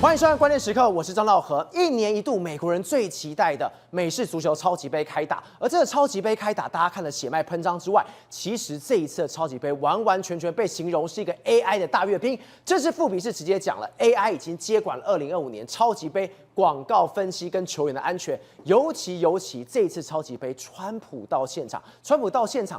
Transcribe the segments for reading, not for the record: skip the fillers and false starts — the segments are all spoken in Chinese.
欢迎收看关键时刻，我是张道和。一年一度，美国人最期待的美式足球超级杯开打，而这个超级杯开打，大家看了血脉喷张之外，其实这一次的超级杯完完全全被形容是一个 AI 的大阅兵。这次富比士直接讲了 ，AI 已经接管了2025年超级杯广告分析跟球员的安全，尤其这一次超级杯，川普到现场，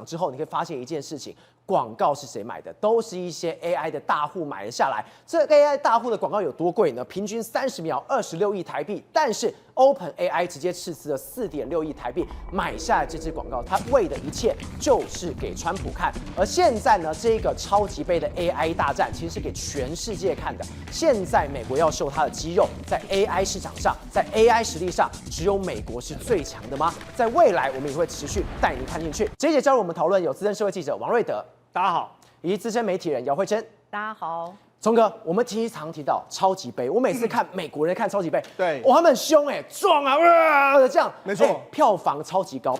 之后，你可以发现一件事情。广告是谁买的？都是一些 AI 的大户买了下来。这个 AI 大户的广告有多贵呢？平均30秒26亿台币，但是 OpenAI 直接斥资了4.6亿台币买下来这支广告，他为的一切就是给川普看。而现在呢，这个超级杯的 AI 大战其实是给全世界看的。现在美国要秀它的肌肉，在 AI 市场上，在 AI 实力上，只有美国是最强的吗？在未来，我们也会持续带您看进去。这一节加入我们讨论有资深社会记者王瑞德。大家好，以及资深媒体人姚慧珍。大家好，聪哥，我们经常提到超级杯，我每次看美国人看超级杯，对，哇，他们很凶壮啊，这样，没错，票房超级高，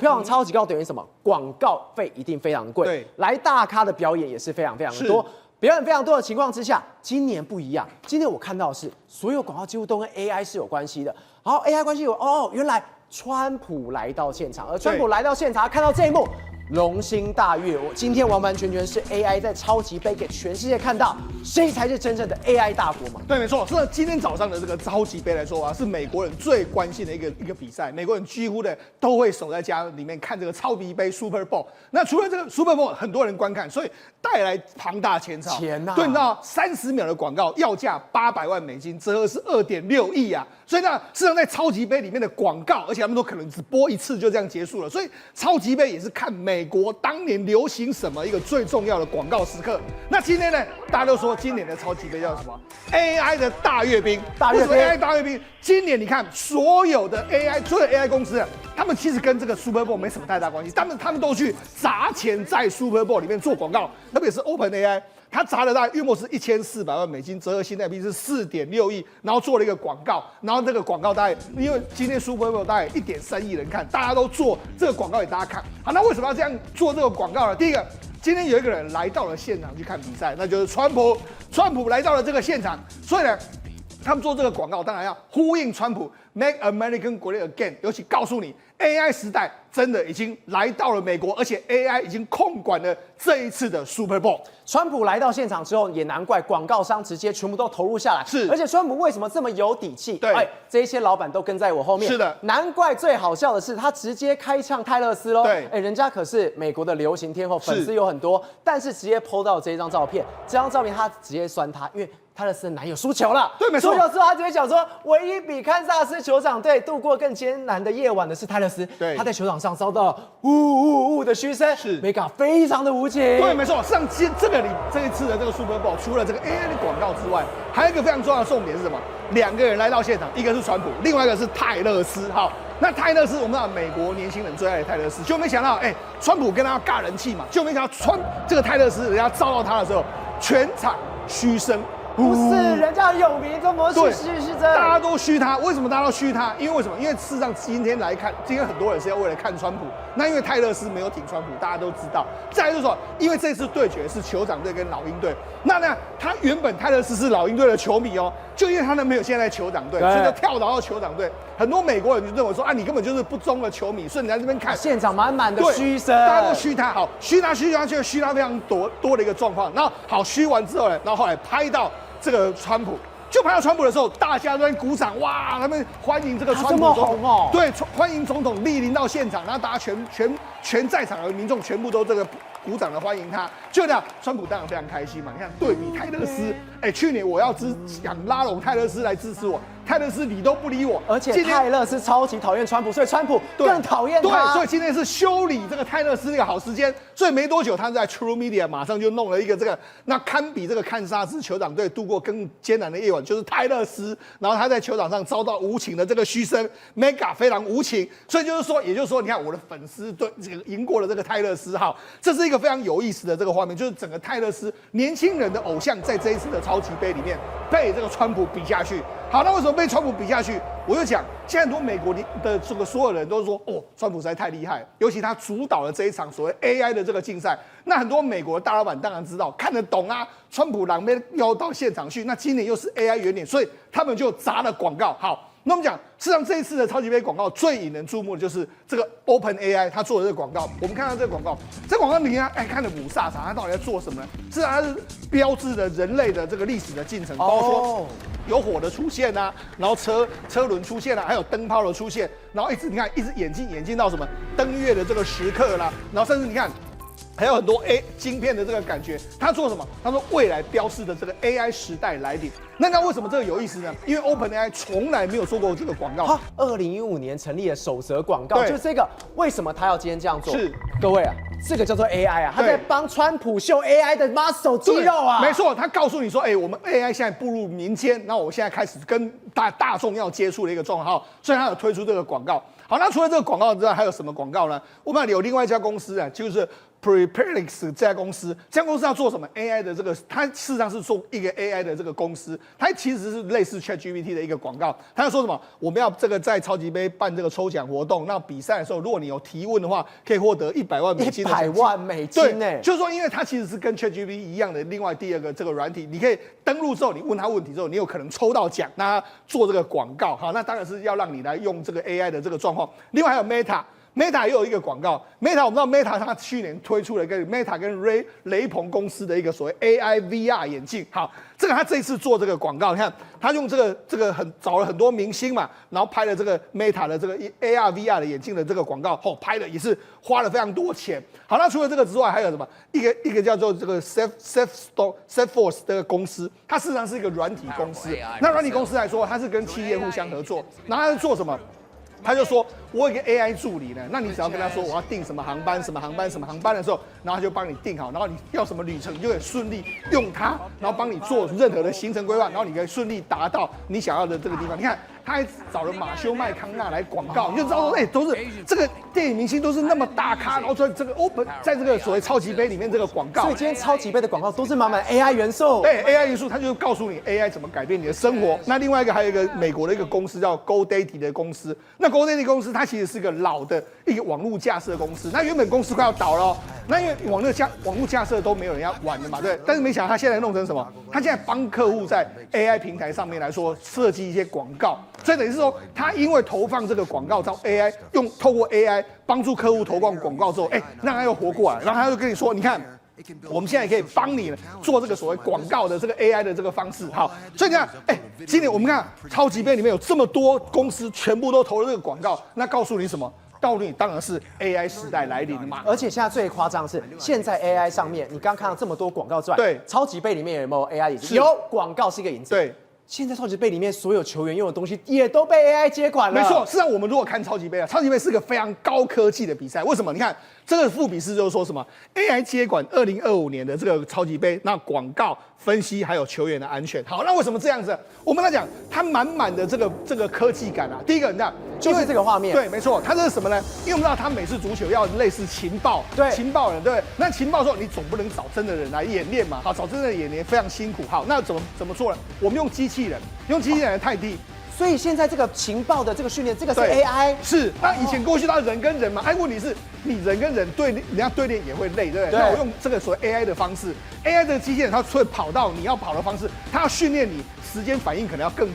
等于什么？广告费一定非常贵，对，来大咖的表演也是非常的多，表演非常多的情况之下，今年不一样，今年我看到的是所有广告几乎都跟 AI 是有关系的，然后 AI 关系原来川普来到现场，而川普来到现场看到这一幕。龙心大悦，今天完完全全是 AI 在超级杯给全世界看到谁才是真正的 AI 大国嘛？对，没错。是今天早上的这个超级杯来说啊，是美国人最关心的一个比赛。美国人几乎的都会守在家里面看这个超级杯 Super Bowl。那除了这个 Super Bowl， 很多人观看，所以带来庞大钱潮。对，你知道30秒的广告要价800万美金，折合是2.6亿啊。所以呢，事实上在超级杯里面的广告，而且他们都可能只播一次就这样结束了。所以超级杯也是看美国当年流行什么一个最重要的广告时刻。那今天呢，大家都说今年的超级杯叫什么 ？AI 的大阅兵。为什么 AI 大阅兵？今年你看所有的 AI 公司，他们其实跟这个 Super Bowl 没什么太大关系，他们都去砸钱在 Super Bowl 里面做广告，特别是 OpenAI。他砸了大概约莫是1400万美金，折合新台币是4.6亿，然后做了一个广告，然后这个广告大概因为今天 Super Bowl 大概1.3亿人看，大家都做这个广告给大家看。好，那为什么要这样做这个广告呢？第一个，今天有一个人来到了现场去看比赛，那就是川普。川普来到了这个现场，所以呢，他们做这个广告当然要呼应川普 Make American Great Again， 尤其告诉你 AI 时代真的已经来到了美国，而且 AI 已经控管了这一次的 Super Bowl。川普来到现场之后，也难怪广告商直接全部都投入下来。是，而且川普为什么这么有底气？对，这些老板都跟在我后面。是的，难怪最好笑的是，他直接开唱泰勒斯喽。对，人家可是美国的流行天后，粉丝有很多，但是直接 PO 到这张照片，他直接酸他，因为泰勒斯的男友输球了。对，没错。输球之后，他直接讲说，唯一比堪萨斯酋长队度过更艰难的夜晚的是泰勒斯。对，他在球场上遭到呜的嘘声，是Mega 非常的无情。对，没错。上这一次的这个 Super Bowl， 除了这个 AI 的广告之外，还有一个非常重要的重点是什么？两个人来到现场，一个是川普，另外一个是泰勒斯。好，那泰勒斯我们知道美国年轻人最爱的泰勒斯，就没想到川普跟他尬人气嘛，就没想到这个泰勒斯人家照到他的时候，全场嘘声。不是，人家有名，怎么是真？大家都嘘他，为什么大家都嘘他？因为什么？因为事实上今天很多人是要为了看川普，那因为泰勒斯没有挺川普，大家都知道。再来就是说，因为这次对决是酋长队跟老鹰队，那他原本泰勒斯是老鹰队的球迷哦，就因为他男朋友现在在酋长队，所以就跳槽到酋长队。很多美国人就认为说你根本就是不忠的球迷，所以你在这边看现场满满的嘘声，大家都嘘他，好，嘘他就嘘他非常多的一个状况。然后好嘘完之后呢，然后后来拍到这个川普，就拍到川普的时候，大家都在鼓掌，哇，他们欢迎这个川普总统哦，对，欢迎总统莅临到现场，然后大家全在场的民众全部都这个鼓掌的欢迎他，就这样，川普当然非常开心嘛。你看，对比泰勒斯，去年我想拉拢泰勒斯来支持我，泰勒斯理都不理我，而且泰勒斯超级讨厌川普，所以川普更讨厌他。对，所以今天是修理这个泰勒斯的一个好时间。所以没多久，他在 True Media 马上就弄了一个那堪比这个堪萨斯酋长队度过更艰难的夜晚，就是泰勒斯，然后他在球场上遭到无情的这个嘘声 ，Mega 非常无情。所以也就是说，你看我的粉丝对这赢过了这个泰勒斯。好，这是一个非常有意思的这个画面，就是整个泰勒斯年轻人的偶像在这一次的超级杯里面被这个川普比下去。好，那为什么被川普比下去？我就讲，现在很多美国的这个所有人都说，哦，川普实在太厉害了，尤其他主导了这一场所谓 AI 的这个竞赛。那很多美国的大老板当然知道，看得懂啊，川普狼狈要到现场去，那今年又是 AI 元年，所以他们就砸了广告。好，那我们讲，事实上这一次的超级杯广告最引人注目的就是这个 OpenAI 他做的这个广告。我们看到这个广告，这广告你看，看得五煞煞，它到底在做什么呢？是它是标志着人类的这个历史的进程，包括说有火的出现啊，然后车轮出现啊，还有灯泡的出现，然后你看一直演进到什么登月的这个时刻啦，然后甚至你看。还有很多晶片的这个感觉，他做什么？他说未来标示的这个 AI 时代来临。那为什么这个有意思呢？因为 OpenAI 从来没有做过这个广告。2015年成立的首则广告就是这个。为什么他要今天这样做？是各位啊，这个叫做 AI 啊，他在帮川普秀 AI 的 muscle 肌肉啊。没错，他告诉你说，我们 AI 现在步入民间，那我现在开始跟大众要接触的一个状况，所以他有推出这个广告。好，那除了这个广告之外，还有什么广告呢？我们有另外一家公司啊，就是 Preplex 这家公司，这家公司要做什么 AI 的这个？它事实上是做一个 AI 的这个公司，它其实是类似 ChatGPT 的一个广告。它要说什么？我们要这个在超级杯办这个抽奖活动，那比赛的时候，如果你有提问的话，可以获得100万美金的奖金。100万美金呢？就是说，因为它其实是跟 ChatGPT 一样的另外第二个这个软体，你可以登录之后，你问他问题之后，你有可能抽到奖，那做这个广告。好，那当然是要让你来用这个 AI 的这个状况。另外还有 Meta 又有一个广告 ，Meta 我们知道 Meta 它去年推出了一个 Meta 跟雷朋公司的一个所谓 AI VR 眼镜。好，这个他这一次做这个广告，你看他用这个找了很多明星嘛，然后拍了这个 Meta 的这个 AR VR 的眼镜的这个广告，拍的也是花了非常多钱。好，那除了这个之外，还有什么？一个叫做这个 Salesforce 这个公司，它事实上是一个软体公司。那软体公司来说，它是跟企业互相合作，然后它是做什么？他就说，我有一个 AI 助理呢，那你只要跟他说我要订什么航班的时候，然后他就帮你订好，然后你要什么旅程，你就可以顺利用它，然后帮你做任何的行程规划，然后你可以顺利达到你想要的这个地方。你看，他还找了马修麦康纳来广告，你就知道说，都是这个电影明星都是那么大咖，然后在这个在这个所谓超级杯里面这个广告，所以今天超级杯的广告都是满满 AI 元素。对 AI 元素，他就告诉你 AI 怎么改变你的生活。那另外一个还有一个美国的一个公司叫 GoDaddy 的公司，那 GoDaddy 公司它其实是个老的一个网络架设公司，那原本公司快要倒了，那因为网络架设都没有人要玩的嘛，对。但是没想到他现在弄成什么？他现在帮客户在 AI 平台上面来说设计一些广告，所以等于是说，他因为投放这个广告到 AI， 透过 AI 帮助客户投放广告之后，让他又活过来，然后他就跟你说，你看。我们现在可以帮你做这个所谓广告的这个 AI 的这个方式，好，所以你看，今年我们看超级杯里面有这么多公司全部都投了这个广告，那告诉你什么？告诉你当然是 AI 时代来临了嘛。而且现在最夸张的是，现在 AI 上面，你刚刚看到这么多广告之外，对，超级杯里面有没有 AI 影子？有，广告是一个影子。对。现在超级杯里面所有球员用的东西也都被 AI 接管了。没错，事实上我们如果看超级杯超级杯是个非常高科技的比赛。为什么？你看这个副笔试就是说什么 AI 接管2025年的这个超级杯，那广告分析还有球员的安全。好，那为什么这样子？我们来讲，它满满的这个科技感啊。第一个，你看就是这个画面。对，没错，它这是什么呢？因为我们知道，它美式足球要类似情报，对，情报人，对。那情报的时候，你总不能找真的人来演练嘛？好，找真的演练非常辛苦。好，那怎么做呢？我们用机器人，用机器人太低。所以现在这个情报的这个训练，这个是 AI， 是。那以前过去到人跟人嘛，问题是你人跟人人家对练也会累，对不对？那我用这个所谓 AI 的方式 ，AI 这个机器人它会跑到你要跑的方式，它要训练你时间反应可能要更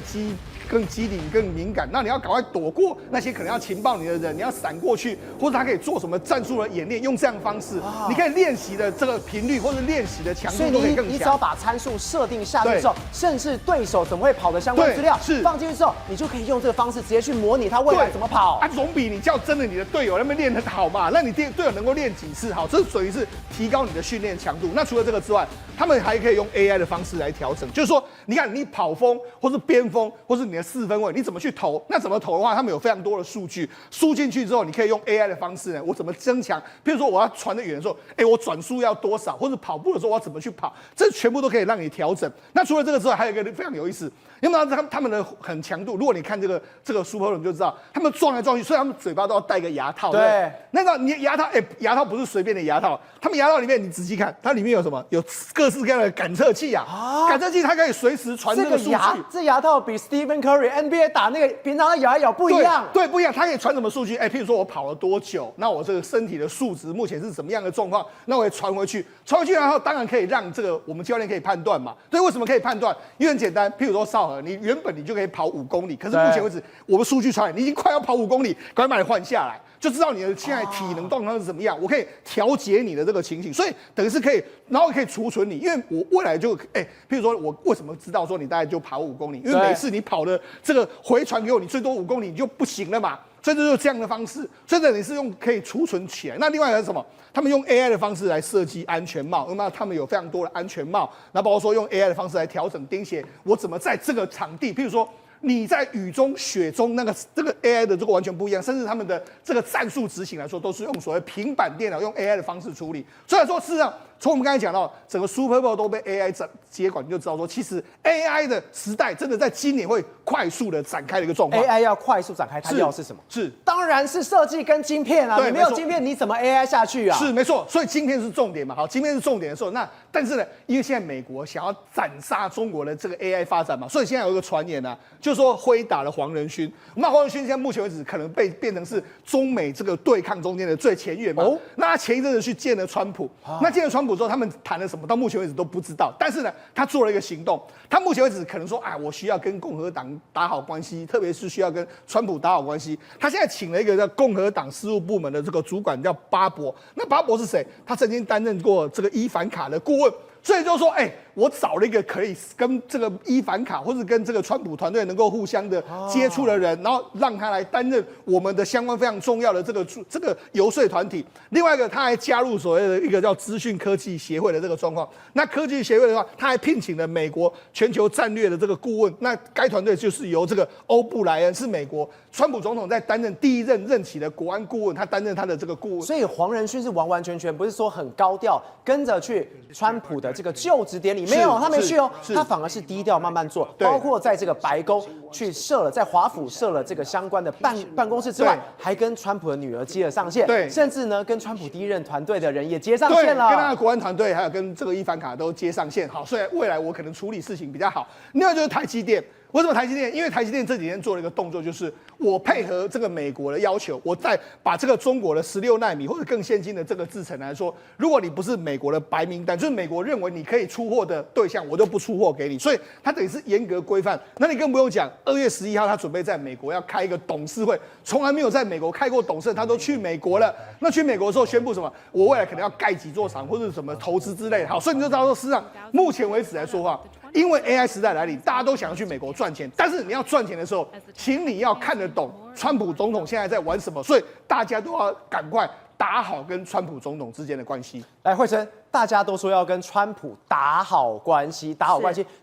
机灵、更敏感，那你要赶快躲过那些可能要情报你的人，你要闪过去，或者他可以做什么战术的演练，用这样的方式，你可以练习的这个频率或者练习的强度都可以更强。你只要把参数设定下去之后，甚至对手怎么会跑的相关资料放进去之后，你就可以用这个方式直接去模拟他未来怎么跑。总比你叫真的你的队友那边练得好嘛，那你队友能够练几次好，这属于是提高你的训练强度。那除了这个之外，他们还可以用 AI 的方式来调整，就是说，你看你跑锋或是边锋或是你的四分卫，你怎么去投？那怎么投的话，他们有非常多的数据输进去之后，你可以用 AI 的方式呢，我怎么增强？比如说我要传得远的时候，我转速要多少，或者跑步的时候我要怎么去跑，这全部都可以让你调整。那除了这个之外，还有一个非常有意思。有没有他们的很强度？如果你看这个 Super 你就知道，他们撞来撞去，所以他们嘴巴都要戴个牙套。对，那个你牙套，牙套不是随便的牙套，他们牙套里面你仔细看，它里面有什么？有各式各样的感测器啊！感测器它可以随时传这个数据。这牙套比 Stephen Curry NBA 打那个平常的咬一咬不一样。对，不一样。它可以传什么数据？譬如说我跑了多久，那我这个身体的数值目前是什么样的状况？那我也传回去，然后当然可以让这个我们教练可以判断嘛。对，为什么可以判断？因为很简单，譬如说少和，你原本你就可以跑5公里，可是目前为止我们数据传来，你已经快要跑5公里，赶快把你换下来，就知道你的现在体能状况是怎么样。我可以调节你的这个情形，所以等于是可以，然后可以储存你，因为我未来就譬如说我为什么知道说你大概就跑5公里？因为每次你跑的这个回传给我，你最多5公里你就不行了嘛。所以这就是这样的方式，所以你是用可以储存起来。那另外一个是什么？他们用 AI 的方式来设计安全帽，那么他们有非常多的安全帽，那包括说用 AI 的方式来调整钉鞋，我怎么在这个场地，譬如说你在雨中、雪中，这个 AI 的这个完全不一样，甚至他们的这个战术执行来说，都是用所谓平板电脑用 AI 的方式处理。所以说，事实上，从我们刚才讲到，整个 Super Bowl 都被 AI 接管，你就知道说，其实 AI 的时代真的在今年会快速的展开的一个状况。AI 要快速展开，它要的是什么？当然是设计跟晶片啊！你没有晶片，你怎么 AI 下去啊？是没错，所以晶片是重点嘛。好，晶片是重点的时候，但是呢，因为现在美国想要斩杀中国的这个 AI 发展嘛，所以现在有一个传言啊，就是说辉打了黄仁勋。那黄仁勋现在目前为止可能变成是中美这个对抗中间的最前沿嘛。那他前一阵子去见了川普，那见了川普之后，他们谈了什么？到目前为止都不知道。但是呢，他做了一个行动，他目前为止可能说，我需要跟共和党打好关系，特别是需要跟川普打好关系。他现在请了一个叫共和党事务部门的这个主管叫巴伯。那巴伯是谁？他曾经担任过这个伊凡卡的顾问。所以就说，我找了一个可以跟这个伊凡卡或者跟这个川普团队能够互相的接触的人，然后让他来担任我们的相关非常重要的这个游说团体。另外一个，他还加入所谓的一个叫资讯科技协会的这个状况。那科技协会的话，他还聘请了美国全球战略的这个顾问。那该团队就是由这个欧布莱恩，是美国川普总统在担任第一任期的国安顾问，他担任他的这个顾问。所以黄仁勋是完完全全不是说很高调跟着去川普的这个就职典礼，没有，他没去哦，他反而是低调慢慢做，包括在这个白宫去在华府设了这个相关的办公室之外，还跟川普的女儿接了上线，对，甚至呢跟川普第一任团队的人也接上线了，跟他的国安团队还有跟这个伊凡卡都接上线。好，所以未来我可能处理事情比较好。另外就是台积电。为什么台积电？因为台积电这几天做了一个动作，就是我配合这个美国的要求，我再把这个中国的16奈米或者更先进的这个制程来说，如果你不是美国的白名单，就是美国认为你可以出货的对象，我就不出货给你。所以它等于是严格规范。那你更不用讲，2月11号他准备在美国要开一个董事会，从来没有在美国开过董事，他都去美国了。那去美国的时候宣布什么？我未来可能要盖几座厂或者什么投资之类的。好，所以你就知道说，事实上目前为止来说话。因为 AI 时代来临，大家都想要去美国赚钱，但是你要赚钱的时候，请你要看得懂川普总统现在在玩什么，所以大家都要赶快打好跟川普总统之间的关系。来，慧珍，大家都说要跟川普打好关系，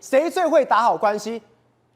谁最会打好关系？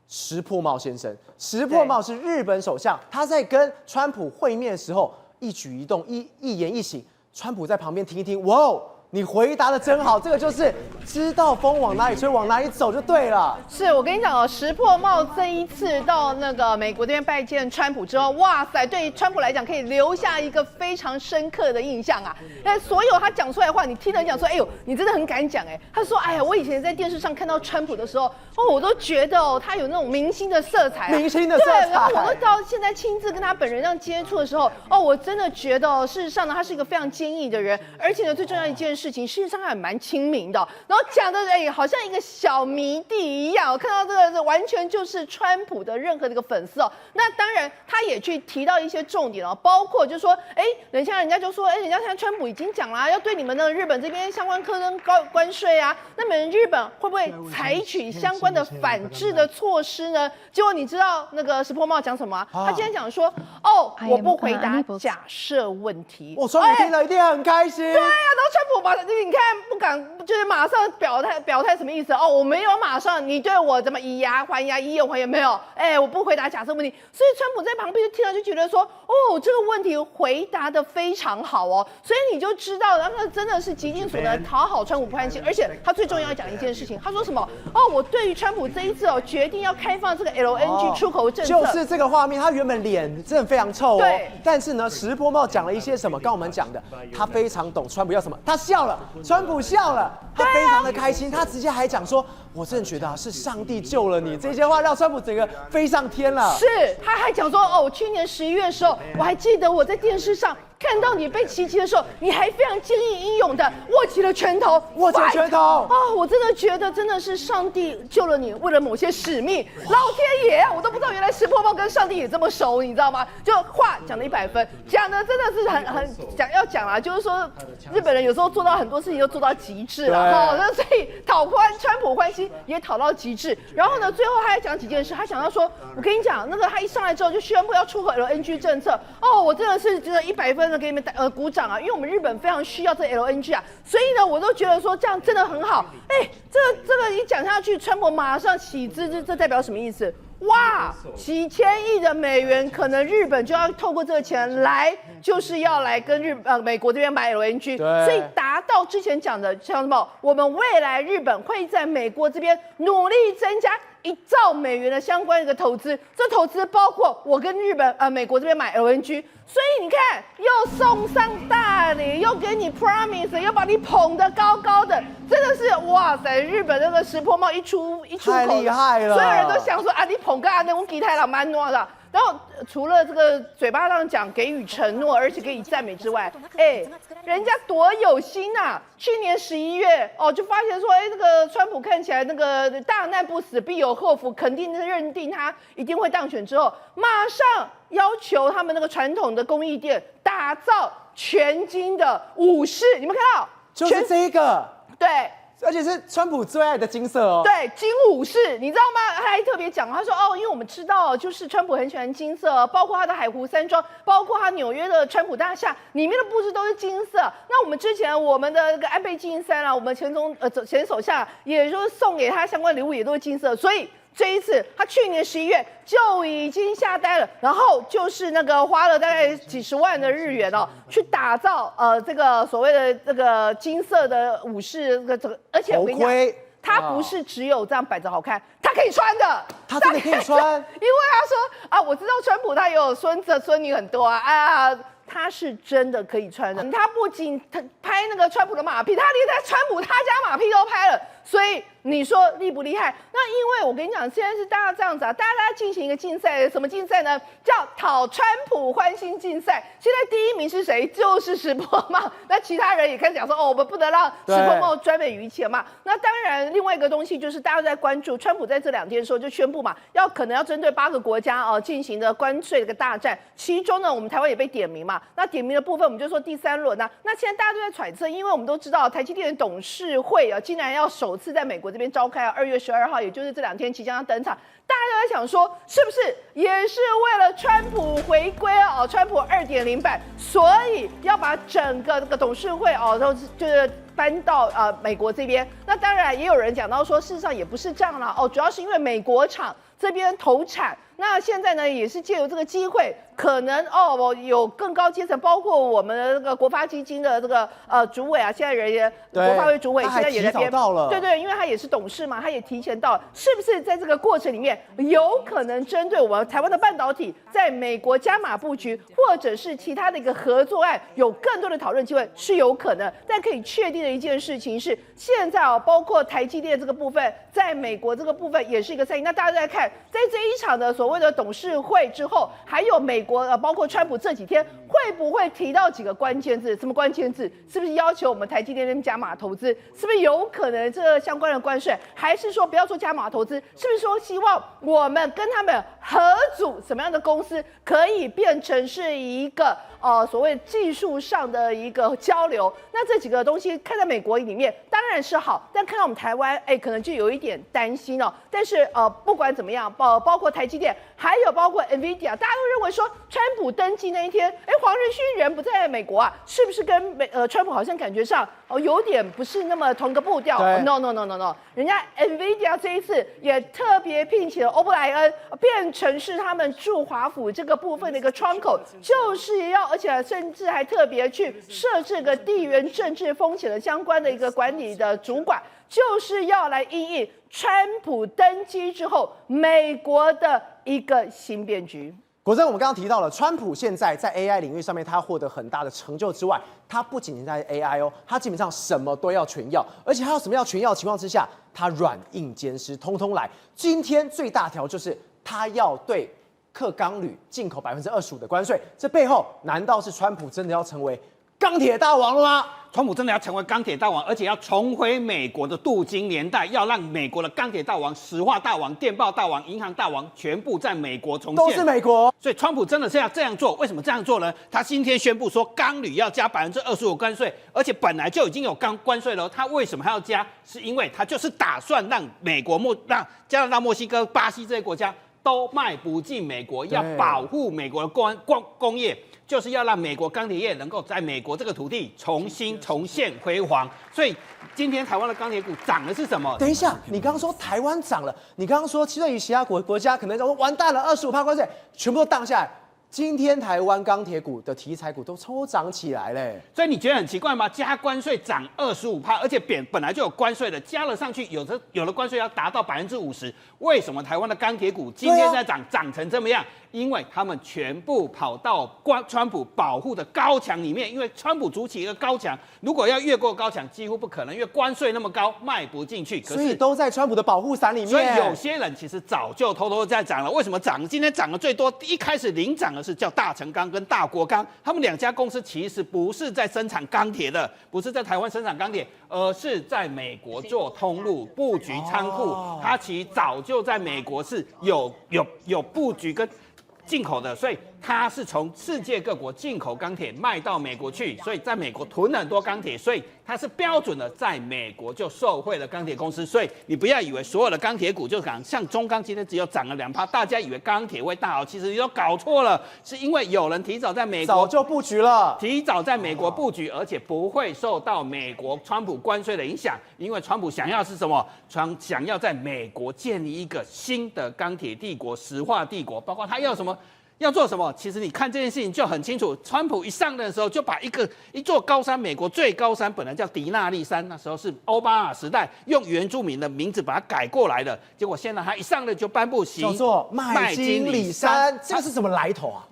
石破茂先生。石破茂是日本首相，他在跟川普会面的时候，一举一动、一言一行，川普在旁边听一听，哇哦！你回答的真好，这个就是知道风往哪里吹，往哪里走就对了。是我跟你讲哦，石破茂这一次到那个美国这边拜见川普之后，哇塞，对于川普来讲可以留下一个非常深刻的印象啊。那所有他讲出来的话，你听人讲说，哎呦，你真的很敢讲哎。他说，哎呀，我以前在电视上看到川普的时候，我都觉得他有那种明星的色彩，明星的色彩。对，然后我都到现在亲自跟他本人这样接触的时候，我真的觉得，事实上呢，他是一个非常坚毅的人，而且呢，最重要一件事情，事实上还蛮亲民的，然后讲的好像一个小迷弟一样。我看到这个完全就是川普的任何的一个粉丝哦。那当然，他也去提到一些重点哦，包括就是说，人家就说，人家现在川普已经讲了，要对你们的日本这边相关课征关税啊，那么日本会不会采取相关的反制的措施呢？结果你知道那个石破茂讲什么？他今天讲说，我不回答假设问题。我说你听了一定很开心。对啊，然后川普马你看不敢，就是马上表态什么意思？哦，我没有马上，你对我怎么以牙还牙，以眼还眼没有？哎，我不回答假设问题。所以川普在旁边就听了就觉得说，哦，这个问题回答的非常好哦，所以你就知道，那个真的是极尽所能讨好川普不欢心，而且他最重要要讲一件事情，他说什么？哦，我对于川普这一次决定要开放这个 LNG 出口政策，就是这个画面，他原本脸真的非常臭哦，对，但是呢，石破茂讲了一些什么？刚我们讲的，他非常懂川普要什么，他笑了，川普笑了，他非常的开心，他直接还讲说，我真的觉得是上帝救了你，这些话让川普整个飞上天了。是，他还讲说，哦，去年11月的时候，我还记得我在电视上看到你被袭击的时候，你还非常坚毅英勇的握起了拳头，握起了拳头。哦，我真的觉得真的是上帝救了你，为了某些使命。老天爷啊，我都不知道原来石破茂跟上帝也这么熟，你知道吗？就话讲了100分，讲的真的是很讲啊，就是说日本人有时候做到很多事情都做到极致了哈，那所以讨川普欢心也讨到极致。然后呢，最后他还讲几件事，他讲到说，我跟你讲，那个他一上来之后就宣布要出口 LNG 政策，哦，我真的是觉得100分。给你们鼓掌啊！因为我们日本非常需要这 LNG 啊，所以呢，我都觉得说这样真的很好。哎，这个一讲下去，川普马上喜滋滋，这代表什么意思？哇，几千亿的美元，可能日本就要透过这个钱来，就是要来跟美国这边买 LNG， 所以达到之前讲的像什么，我们未来日本会在美国这边努力增加1兆美元的相关一个投资，这投资包括我跟美国这边买 LNG， 所以你看又送上大礼，又给你 promise， 又把你捧得高高的，真的是哇塞！日本那个石破茂一出口，太厉害了，所有人都想说啊，你捧个啊，那我给太郎蛮多的。然后除了这个嘴巴上讲给予承诺，而且给予赞美之外，哎，人家多有心啊！去年11月就发现说，哎，这个川普看起来那个大难不死必有后福，肯定是认定他一定会当选之后，马上要求他们那个传统的工艺店打造全金的武士，你们看到？就是这个，对。而且是川普最爱的金色哦。对，金武士，你知道吗？他还特别讲，他说因为我们知道，就是川普很喜欢金色，包括他的海湖山庄，包括他纽约的川普大厦里面的布置都是金色。那我们之前我们的那个安倍晋三啊，我们前首相也就是送给他相关礼物也都是金色，所以。这一次，他去年11月就已经下单了，然后就是那个花了大概几十万的日元去打造这个所谓的这个金色的武士这个，而且我跟你讲，他不是只有这样摆着好看，他可以穿的，他真的可以穿，因为他说啊，我知道川普他也有孙子孙女很多啊。他是真的可以穿的，他不仅拍那个川普的马屁，他连在川普他家马屁都拍了，所以你说厉不厉害？那因为我跟你讲，现在是大家这样子啊，大家进行一个竞赛，什么竞赛呢？叫讨川普欢心竞赛。现在第1名是谁？就是石破茂。那其他人也开始讲说，我们不能让石破茂专美于前嘛。那当然，另外一个东西就是大家在关注，川普在这2天的时候就宣布嘛，可能要针对8个国家进行的关税的一个大战，其中呢，我们台湾也被点名嘛。那点名的部分，我们就说第3轮啊。那现在大家都在揣测，因为我们都知道台积电的董事会竟然要首次在美国这边召开2月12号，也就是这2天即将要登场。大家都在想说，是不是也是为了川普回归川普2.0版，所以要把整个这个董事会都就是搬到美国这边？那当然也有人讲到说，事实上也不是这样啦主要是因为美国厂这边投产。那现在呢，也是借由这个机会，可能有更高阶层，包括我们的这个国发基金的这个主委啊，现在人也国发会主委现在也在边，对，因为他也是董事嘛，他也提前到，是不是在这个过程里面有可能针对我们台湾的半导体在美国加码布局，或者是其他的一个合作案，有更多的讨论机会是有可能。但可以确定的一件事情是，现在包括台积电这个部分，在美国这个部分也是一个赛因。那大家在看，在这一场的所谓的董事会之后，还有美国包括川普这几天会不会提到几个关键字？什么关键字？是不是要求我们台积电加码投资？是不是有可能这相关的关税？还是说不要说加码投资？是不是说希望我们跟他们合组什么样的公司可以变成是一个所谓技术上的一个交流？那这几个东西看在美国里面当然是好，但看到我们台湾，可能就有一点担心但是不管怎么样，包括台积电，还有包括 NVIDIA， 大家都认为说，川普登基那一天，黄仁勋人不在美国啊，是不是跟川普好像感觉上有点不是那么同个步调。对 No， 人家 NVIDIA 这一次也特别聘请了欧布莱恩，变成是他们驻华府这个部分的一个窗口，就是要，而且甚至还特别去设置个地缘政治风险的相关的一个管理的主管，就是要来因应川普登基之后美国的一个新变局。果真，我们刚刚提到了，川普现在在 AI 领域上面，他获得很大的成就之外，他不仅仅在 AI 哦，他基本上什么都要全要，而且他要什么要全要的情况之下，他软硬兼施，通通来。今天最大条就是他要对铬钢铝进口25%的关税，这背后难道是川普真的要成为钢铁大王了吗？川普真的要成为钢铁大王，而且要重回美国的镀金年代，要让美国的钢铁大王、石化大王、电报大王、银行大王全部在美国重现，都是美国。所以川普真的是要这样做。为什么这样做呢？他今天宣布说钢铝要加25%关税，而且本来就已经有关税了。他为什么还要加？是因为他就是打算让美国让加拿大、墨西哥、巴西这些国家都卖不进美国，要保护美国的工业。就是要让美国钢铁业能够在美国这个土地重现辉煌，所以今天台湾的钢铁股涨的是什么？等一下，你刚刚说台湾涨了，你刚刚说对于其他国家可能说完蛋了，25%关税全部都荡下来。今天台湾钢铁股的题材股都抽涨起来嘞，所以你觉得很奇怪吗？加关税涨25%，而且本来就有关税的，加了上去，有的关税要达到50%，为什么台湾的钢铁股今天在涨成这么样？因为他们全部跑到川普保护的高墙里面，因为川普筑起一个高墙，如果要越过高墙，几乎不可能，因为关税那么高，卖不进去。可是所以都在川普的保护伞里面。所以有些人其实早就偷偷在涨了。为什么涨？今天涨的最多，一开始领涨的是叫大成钢跟大国钢，他们两家公司其实不是在生产钢铁的，不是在台湾生产钢铁，而是在美国做通路布局仓库。它其实早就在美国是有布局跟进口的，所以它是从世界各国进口钢铁卖到美国去，所以在美国囤很多钢铁，所以它是标准的在美国就受惠的钢铁公司。所以你不要以为所有的钢铁股就像中钢今天只有涨了2%，大家以为钢铁会大好，其实你都搞错了，是因为有人提早在美国早就布局了，提早在美国布局，而且不会受到美国川普关税的影响，因为川普想要是什么？想要在美国建立一个新的钢铁帝国、石化帝国，包括他要什么？要做什么？其实你看这件事情就很清楚。川普一上任的时候，就把一座高山，美国最高山本来叫迪纳利山，那时候是奥巴马时代用原住民的名字把它改过来的。结果现在他一上任就颁布叫做麦金里山，这个是什么来头啊？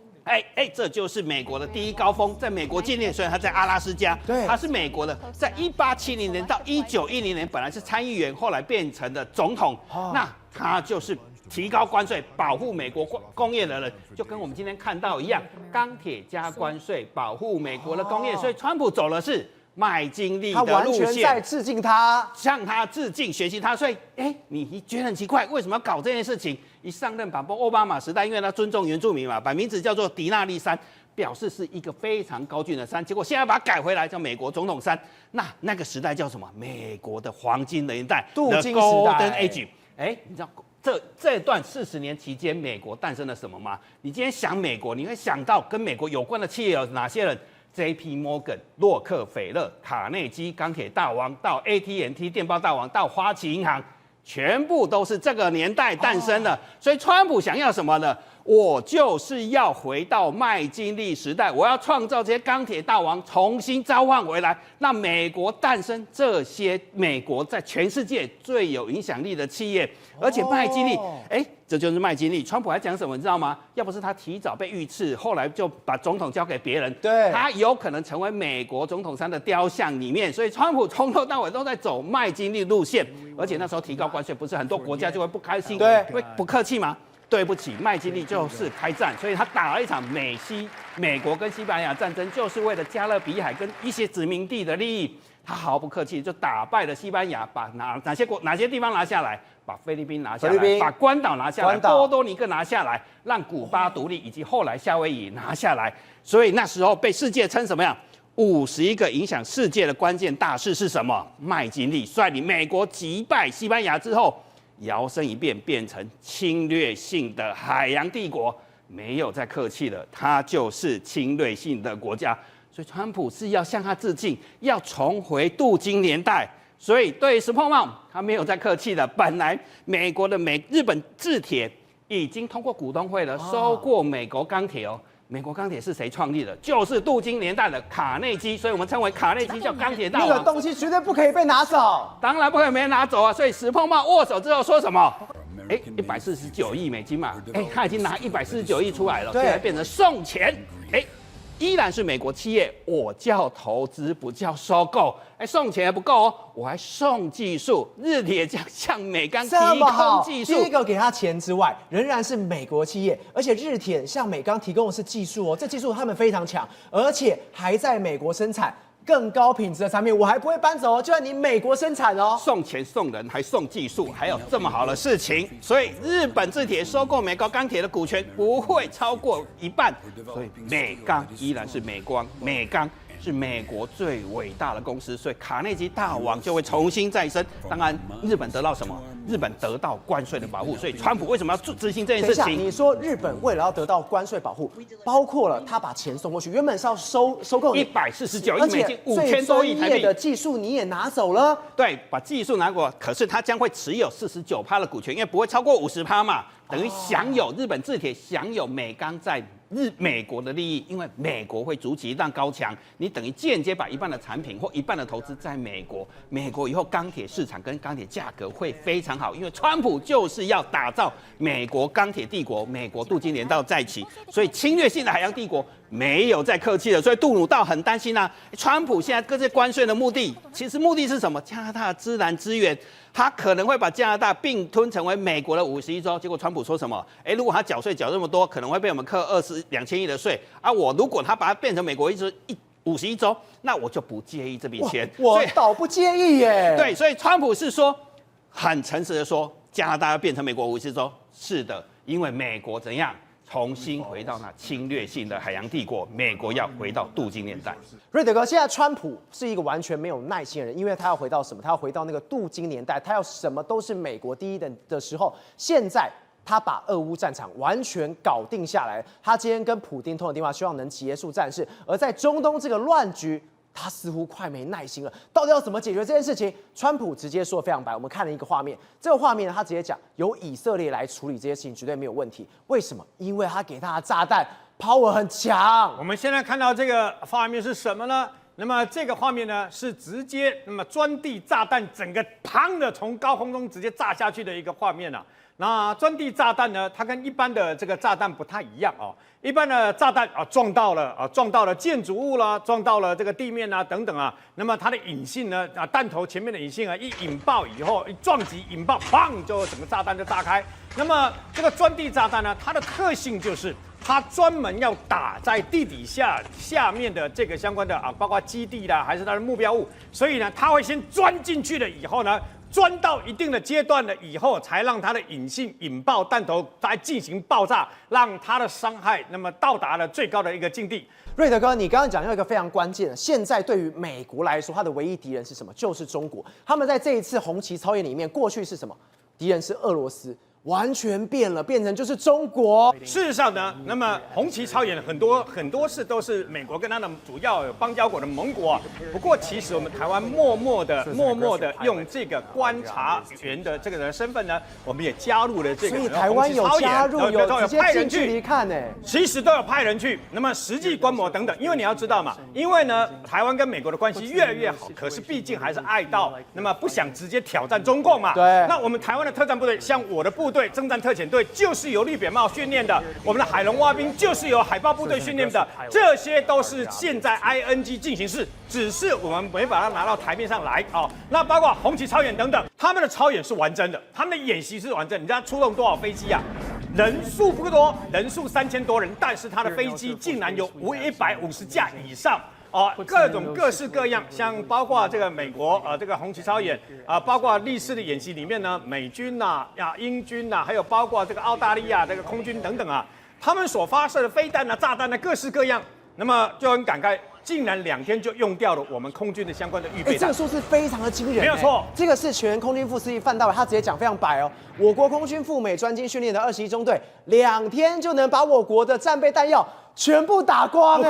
这就是美国的第一高峰，在美国境内，虽然他在阿拉斯加，对，他是美国的，在1870年到1910年本来是参议员，后来变成的总统，那他就是提高关税，保护美国工业的人，就跟我们今天看到一样，钢铁加关税，保护美国的工业。所以川普走的是麦金利的路线，他完全在致敬他，向他致敬，学习他。所以，你觉得很奇怪，为什么要搞这件事情？一上任把奥巴马时代，因为他尊重原住民嘛，把名字叫做迪纳利山，表示是一个非常高峻的山。结果现在把它改回来，叫美国总统山。那个时代叫什么？美国的黄金年代，镀金时代 Golden Age。你知道这段40年期间，美国诞生了什么吗？你今天想美国，你会想到跟美国有关的企业有哪些人？J.P. Morgan、洛克菲勒、卡内基、钢铁大王，到 AT&T 电报大王，到花旗银行，全部都是这个年代诞生的。所以川普想要什么呢？我就是要回到麦金利时代，我要创造这些钢铁大王，重新召唤回来，让美国诞生这些美国在全世界最有影响力的企业。而且麦金利，这就是麦金利。川普还讲什么，你知道吗？要不是他提早被遇刺，后来就把总统交给别人，对，他有可能成为美国总统山的雕像里面。所以川普从头到尾都在走麦金利路线，而且那时候提高关税，不是很多国家就会不开心，对，会不客气吗？对不起，麦金利就是开战，所以他打了一场美国跟西班牙战争，就是为了加勒比海跟一些殖民地的利益。他毫不客气，就打败了西班牙，把哪些地方拿下来？把菲律宾拿下来，把关岛拿下来，波多黎各拿下来，让古巴独立，以及后来夏威夷拿下来。所以那时候被世界称什么样？51个影响世界的关键大事是什么？麦金利率领美国击败西班牙之后，摇身一变变成侵略性的海洋帝国，没有再客气了，它就是侵略性的国家。所以川普是要向他致敬，要重回镀金年代。所以对石破茂，他没有再客气的。本来美国的日本制铁已经通过股东会了，收购美国钢铁哦。美国钢铁是谁创立的？就是镀金年代的卡内基，所以我们称为卡内基叫钢铁大王。那个东西绝对不可以被拿走，当然不可以没人拿走啊！所以石破茂握手之后说什么？149亿美金嘛，他已经拿149亿出来了，现在变成送钱，依然是美国企业，我叫投资不叫收购，送钱还不够哦，我还送技术，日铁将向美钢提供技术。第一个给他钱之外，仍然是美国企业，而且日铁向美钢提供的是技术哦，这技术他们非常强，而且还在美国生产。更高品质的产品，我还不会搬走哦，就在你美国生产哦。送钱送人，还送技术，还有这么好的事情，所以日本制铁收购美国钢铁的股权不会超过一半，所以美钢依然是美钢是美国最伟大的公司，所以卡内基大王就会重新再生。当然，日本得到什么？日本得到关税的保护，所以川普为什么要执行这件事情？你说日本为了要得到关税保护，包括了他把钱送过去，原本是要收购你149亿美金，5000多亿台币，最专业的技术你也拿走了。对，把技术拿过，可是他将会持有49%的股权，因为不会超过50%嘛，等于享有日本制铁享有美钢在美国的利益，因为美国会筑起一道高墙，你等于间接把一半的产品或一半的投资在美国，美国以后钢铁市场跟钢铁价格会非常好，因为川普就是要打造美国钢铁帝国，美国镀金年代再起，所以侵略性的海洋帝国没有再客气了，所以杜鲁道很担心啊，川普现在各这关税的目的，其实目的是什么？加拿大的自然资源。他可能会把加拿大并吞成为美国的51州，结果川普说什么？如果他缴税缴这么多，可能会被我们课2000亿的税啊！如果他把它变成美国51州，那我就不介意这笔钱。我倒不介意耶。对，所以川普是说很诚实的说，加拿大要变成美国51州，是的，因为美国怎样？重新回到那侵略性的海洋帝国，美国要回到镀金年代。瑞德哥，现在川普是一个完全没有耐心的人，因为他要回到什么？他要回到那个镀金年代，他要什么都是美国第一的时候。现在他把俄乌战场完全搞定下来，他今天跟普丁通了电话，希望能结束战事。而在中东这个乱局，他似乎快没耐心了，到底要怎么解决这件事情？川普直接说得非常白，我们看了一个画面，这个画面呢，他直接讲由以色列来处理这些事情绝对没有问题。为什么？因为他给他的炸弹 power 很强。我们现在看到这个画面是什么呢？那么这个画面呢是直接钻地炸弹整个砰的从高空中直接炸下去的一个画面啊。那钻地炸弹呢，它跟一般的这个炸弹不太一样哦。一般的炸弹撞到了建筑物啦，撞到了这个地面啊等等啊。那么它的引信呢弹头前面的引信啊一引爆以后，一撞击引爆，砰就整个炸弹就炸开。那么这个钻地炸弹呢，它的特性就是它专门要打在地底下面的这个相关的包括基地啦，还是它的目标物。所以呢，它会先钻进去了以后呢。钻到一定的阶段了以后，才让它的引信引爆弹头再进行爆炸，让它的伤害那么到达了最高的一个境地。瑞德哥，你刚刚讲到一个非常关键的，现在对于美国来说，它的唯一敌人是什么？就是中国。他们在这一次红旗操演里面，过去是什么？敌人是俄罗斯。完全变了，变成就是中国。事实上呢，那么红旗操演很多次都是美国跟它的主要邦交国的盟国啊。不过其实我们台湾默默的用这个观察员的这个人身份呢，我们也加入了这个。所以台湾有加入，有直接近距离看呢。其实都有派人去，那么实际观摩等等。因为你要知道嘛，因为呢台湾跟美国的关系越来越好，可是毕竟还是爱到，那么不想直接挑战中共嘛。对。那我们台湾的特战部队，像我的部队征战特遣队就是由绿扁帽训练的，我们的海龙蛙兵就是由海豹部队训练的，这些都是现在 ING 进行式，只是我们没把它拿到台面上来哦。那包括红旗操演等等，他们的操演是完整的，他们的演习是完整的。你知道出动多少飞机啊？人数不多，人数3000多人，但是他的飞机竟然有150架以上。各种各式各样，像包括这个美国这个红旗操演包括历次的演习里面呢，美军英军还有包括这个澳大利亚这个空军等等他们所发射的飞弹炸弹各式各样，那么就很感慨。竟然2天就用掉了我们空军的相关的预备弹，这个数字非常的惊人，没有错。这个是前空军副司令范大伟，他直接讲非常白哦。我国空军赴美专精训练的21中队2天就能把我国的战备弹药全部打光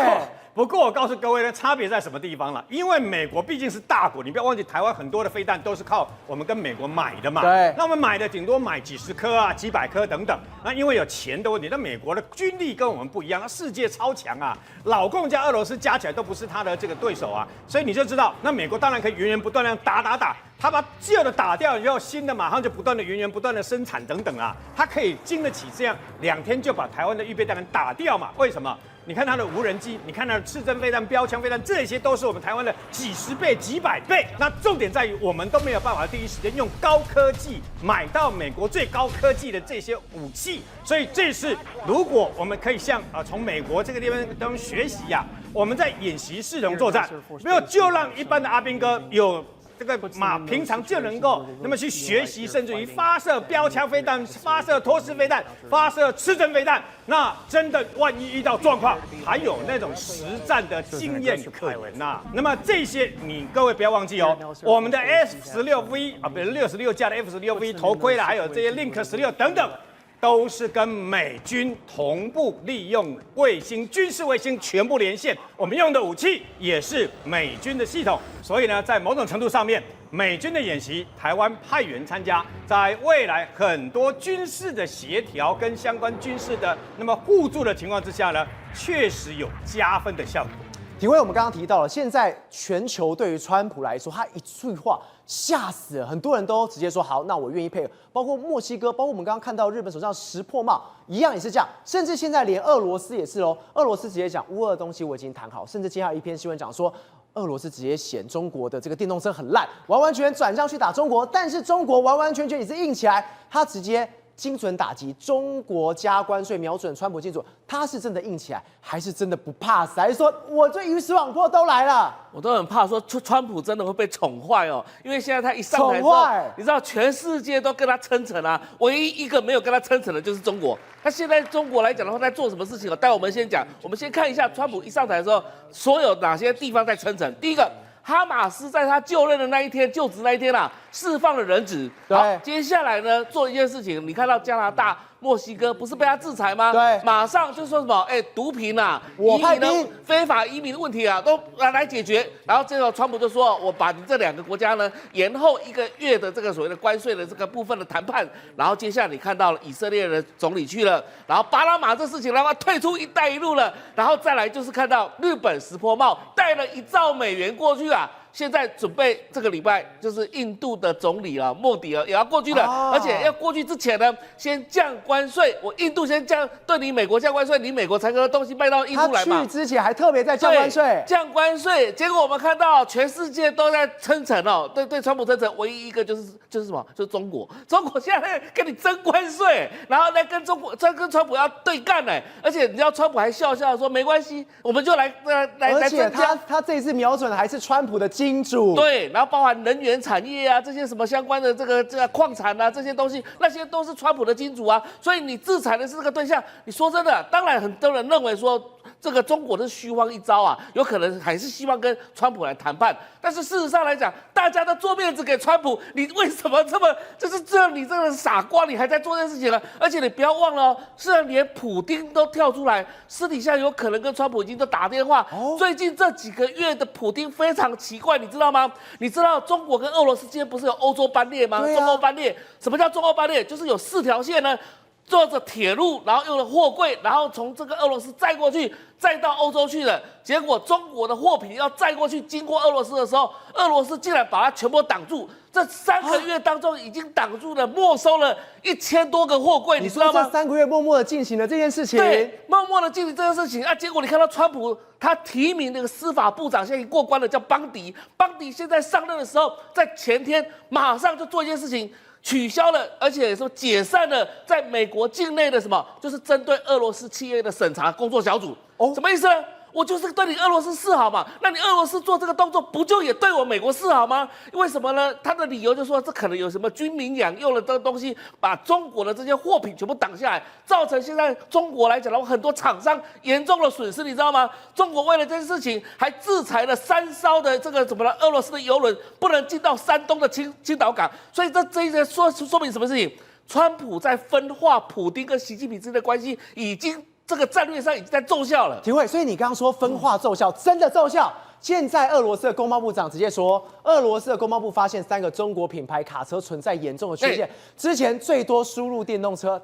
不过我告诉各位呢，差别在什么地方了？因为美国毕竟是大国，你不要忘记，台湾很多的飞弹都是靠我们跟美国买的嘛。对，那我们买的顶多买几十颗啊、几百颗等等。那因为有钱的问题，那美国的军力跟我们不一样，那世界超强啊，老共加俄罗斯加起来都不是他的这个对手啊，所以你就知道，那美国当然可以源源不断的打。他把旧的打掉以后，新的马上就不断的源源不断的生产等等啊，他可以经得起这样2天就把台湾的预备弹打掉嘛？为什么？你看它的无人机，你看它的刺针飞弹、标枪飞弹，这些都是我们台湾的几十倍、几百倍。那重点在于，我们都没有办法第一时间用高科技买到美国最高科技的这些武器。所以这是如果我们可以向从美国这个地方学习呀，我们在演习视同作战，没有就让一般的阿兵哥有。这个平常就能够那么去学习，甚至于发射标枪飞弹、发射托式飞弹、发射刺针飞弹，那真的万一遇到状况，还有那种实战的经验可言呐。那么这些你各位不要忘记哦，我们的 F-16V 不是66架的 F-16V 头盔啦，还有这些 Link 16等等。都是跟美军同步利用卫星、军事卫星全部连线，我们用的武器也是美军的系统，所以呢，在某种程度上面，美军的演习，台湾派员参加，在未来很多军事的协调跟相关军事的那么互助的情况之下呢，确实有加分的效果。体会我们刚刚提到了，现在全球对于川普来说，他一句话吓死了，很多人都直接说好，那我愿意配合。包括墨西哥，包括我们刚刚看到日本首相石破茂一样也是这样，甚至现在连俄罗斯也是喽。俄罗斯直接讲乌俄的东西我已经谈好，甚至接下来一篇新闻讲说，俄罗斯直接嫌中国的这个电动车很烂，完完全全转向去打中国，但是中国完完全全也是硬起来，他直接精准打击中国加关税，瞄准川普精准，他是真的硬起来，还是真的不怕死？还是说我这鱼死网破都来了？我都很怕说川普真的会被宠坏哦，因为现在他一上台之后，你知道全世界都跟他称臣啊，唯一一个没有跟他称臣的就是中国。那现在中国来讲的话，在做什么事情哦？待我们先讲，我们先看一下川普一上台的时候，所有哪些地方在称臣。第一个，哈马斯在他就任的那一天，就职那一天啊，释放了人质。好，接下来呢，做一件事情，你看到加拿大、墨西哥不是被他制裁吗？对，马上就说什么，毒品啊，我派兵，非法移民的问题啊，都来解决。然后最后川普就说，我把你这2个国家呢延后1个月的这个所谓的关税的这个部分的谈判。然后接下来你看到了以色列的总理去了，然后巴拿马这事情让他退出一带一路了，然后再来就是看到日本石破茂带了1兆美元过去啊。现在准备这个礼拜就是印度的总理啊，莫迪也要过去了，而且要过去之前呢，先降关税。我印度先降，对你美国降关税，你美国才能东西卖到印度来嘛。他去之前还特别在降关税，降关税。结果我们看到全世界都在称臣哦，对川普称臣，唯一一个就是什么？就是中国。中国现在跟你征关税，然后呢跟川普要对干呢。而且你知道川普还笑笑说没关系，我们就来而且他这一次瞄准的还是川普的金主，对，然后包含能源产业啊，这些什么相关的这个矿产啊，这些东西，那些都是川普的金主啊。所以你制裁的是这个对象，你说真的，当然很多人认为说这个中国的虚晃一招啊，有可能还是希望跟川普来谈判。但是事实上来讲，大家都做面子给川普，你为什么这么就是这样？你这个傻瓜，你还在做这件事情呢？而且你不要忘了哦，是连普丁都跳出来，私底下有可能跟川普已经都打电话。最近这几个月的普丁非常奇怪，你知道吗？你知道中国跟俄罗斯之间不是有欧洲班列吗？中欧班列，什么叫中欧班列？就是有4条线呢。坐着铁路，然后用了货柜，然后从这个俄罗斯载过去，再到欧洲去了。结果中国的货品要载过去，经过俄罗斯的时候，俄罗斯竟然把它全部挡住。这3个月当中，已经挡住了，没收了1000多个货柜，你知道吗？这3个月默默的进行了这件事情，对，默默的进行这件事情啊。结果你看到川普他提名那个司法部长，现在过关了，叫邦迪。邦迪现在上任的时候，在前天马上就做一件事情。取消了，而且说解散了在美国境内的什么，就是针对俄罗斯企业的审查工作小组。什么意思呢？我就是对你俄罗斯示好嘛，那你俄罗斯做这个动作，不就也对我美国示好吗？为什么呢？他的理由就说这可能有什么军民养用了这个东西，把中国的这些货品全部挡下来，造成现在中国来讲的话，很多厂商严重的损失，你知道吗？中国为了这件事情，还制裁了3艘的这个怎么了？俄罗斯的油轮不能进到山东的青岛港，所以这一些说明什么事情？川普在分化普丁跟习近平之间的关系，已经这个战略上已经在奏效了。体会，所以你刚刚说分化奏效，真的奏效。现在俄罗斯的工贸部长直接说，俄罗斯的工贸部发现3个中国品牌卡车存在严重的缺陷，之前最多输入电动车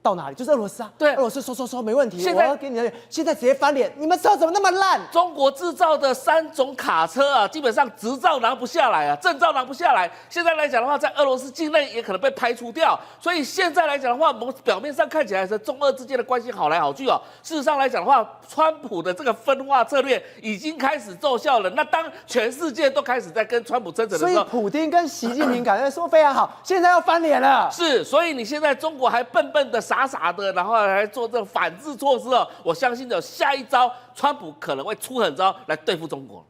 到哪里？就是俄罗斯啊。对，俄罗斯说没问题，现在我要给你的，现在直接翻脸，你们车怎么那么烂？中国制造的3种卡车啊，基本上执照拿不下来啊，证照拿不下来。现在来讲的话，在俄罗斯境内也可能被排除掉。所以现在来讲的话，我们表面上看起来是中俄之间的关系好来好去哦。事实上来讲的话，川普的这个分化策略已经开始奏效了。那当全世界都开始在跟川普争执的时候，所以普丁跟习近平感觉说非常好，现在要翻脸了。是，所以你现在中国还笨笨的、傻傻的，然后还做这个反制措施哦。我相信有下一招，川普可能会出狠招来对付中国。